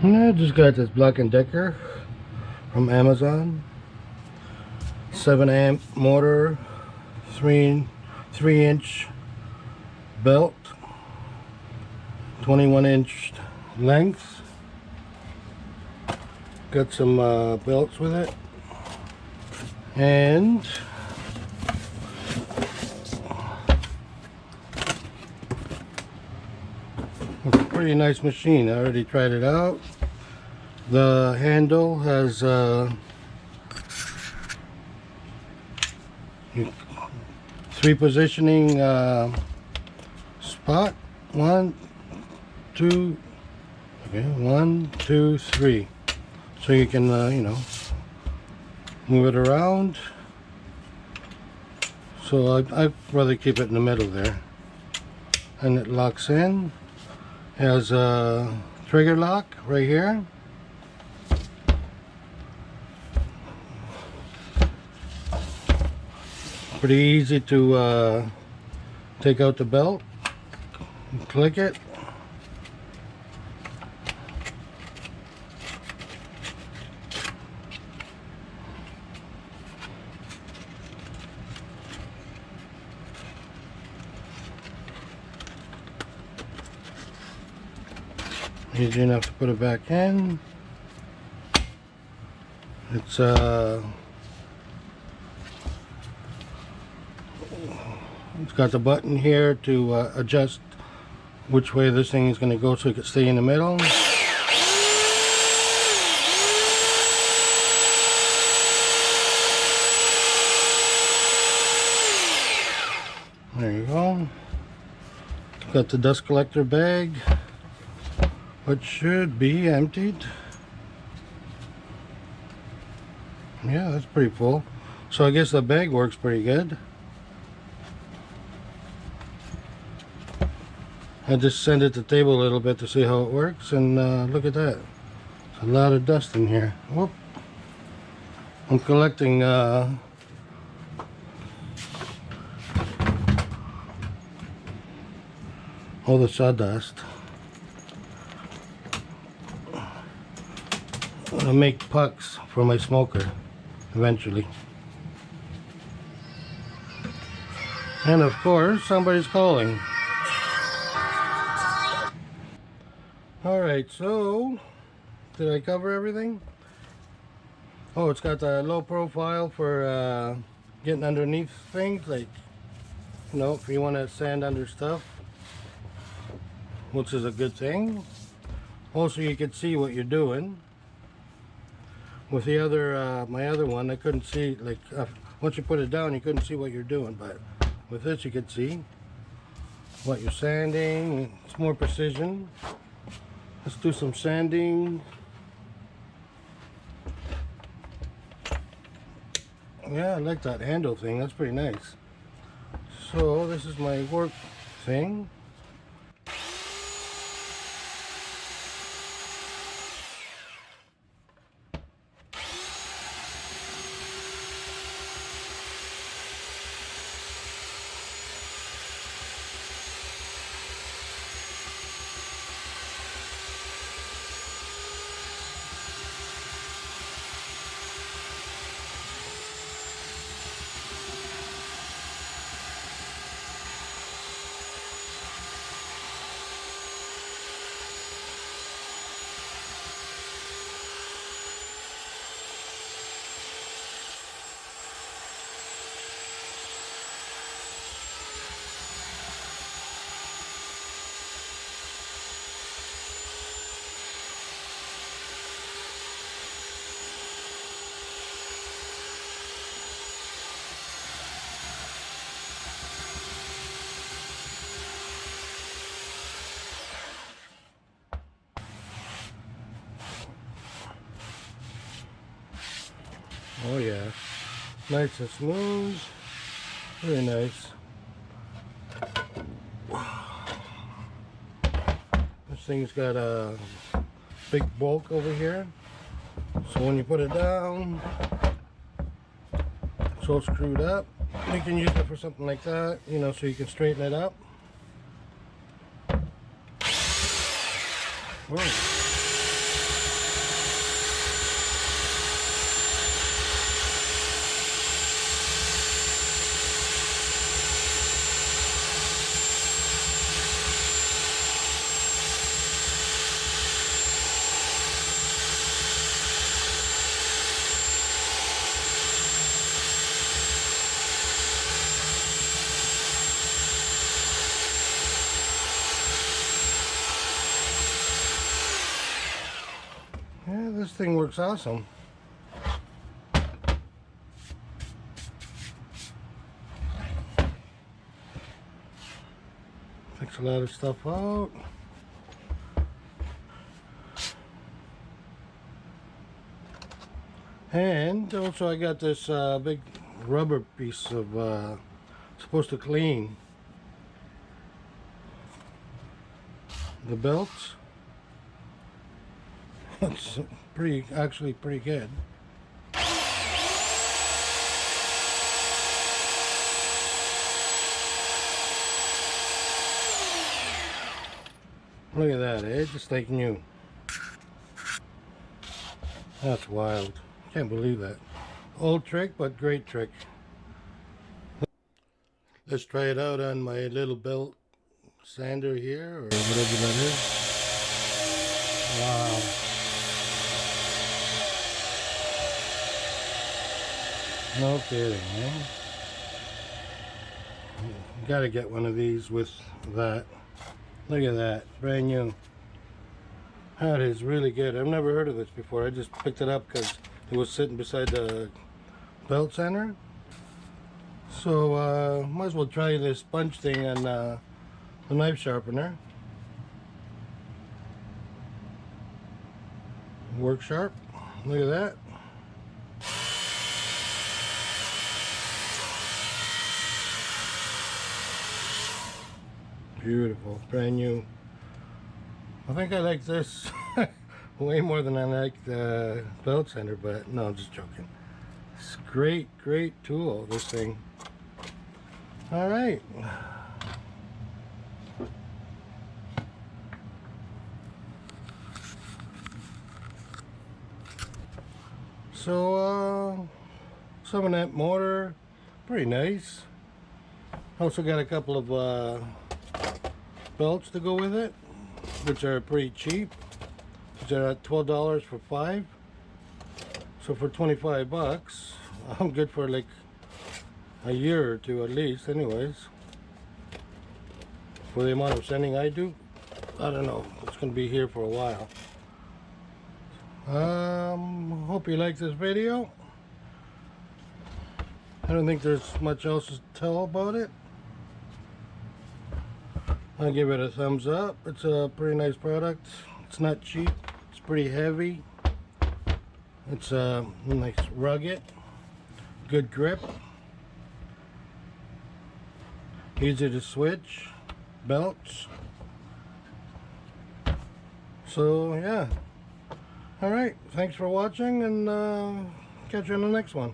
I just got this Black & Decker from Amazon. 7 amp motor, 3-inch belt, 21-inch length. Got some belts with it, and it's a pretty nice machine. I already tried it out. The handle has 3 positioning spot. 1, 2, okay, 1, 2, 3. So you can, you know, move it around. So I'd rather keep it in the middle there. And it locks in. It has a trigger lock right here. Pretty easy to take out the belt. Click it. Easy enough to put it back in. It's got the button here to adjust which way this thing is going to go so it can stay in the middle. There you go. Got the dust collector bag, which should be emptied. Yeah, that's pretty full. So I guess the bag works pretty good. I just sent it to the table a little bit to see how it works, and look at that. There's a lot of dust in here. Whoop. I'm collecting all the sawdust. I'll make pucks for my smoker eventually. And of course, somebody's calling. Alright, so did I cover everything? Oh, it's got the low profile for getting underneath things, like, you know, if you want to sand under stuff, which is a good thing. Also, you can see what you're doing. With the other, my other one, I couldn't see, like, once you put it down, you couldn't see what you're doing, but with this, you could see what you're sanding. It's more precision. Let's do some sanding. Yeah, I like that handle thing. That's pretty nice. So this is my work thing. Oh yeah, nice and smooth, very nice. This thing's got a big bulk over here, so when you put it down, it's all screwed up. You can use it for something like that, you know, so you can straighten it up. Whoa. this thing works awesome. Takes a lot of stuff out. And also I got this big rubber piece of supposed to clean the belts. It's actually pretty good. Look at that, eh? Just like new. That's wild. Can't believe that. Old trick, but great trick. Let's try it out on my little belt sander here, or whatever that is. Wow. No kidding, man. Gotta get one of these with that. Look at that, brand new. That is really good. I've never heard of this before. I just picked it up because it was sitting beside the belt sander. So might as well try this sponge thing on the knife sharpener. Work sharp. Look at that. Beautiful, brand new. I think I like this way more than I like the belt sander, but no, I'm just joking. It's a great, great tool, this thing. All right. So, some of that motor, pretty nice. Also got a couple of belts to go with it, which are pretty cheap. They're at $12 for 5. So for 25 bucks, I'm good for like a year or two at least anyways. For the amount of sending I do, I don't know, it's gonna be here for a while. Hope you like this video. I don't think there's much else to tell about it. I'll give it a thumbs up. It's a pretty nice product. It's not cheap. It's pretty heavy. It's nice, rugged, good grip, easy to switch, belts. So yeah. All right. Thanks for watching, and catch you on the next one.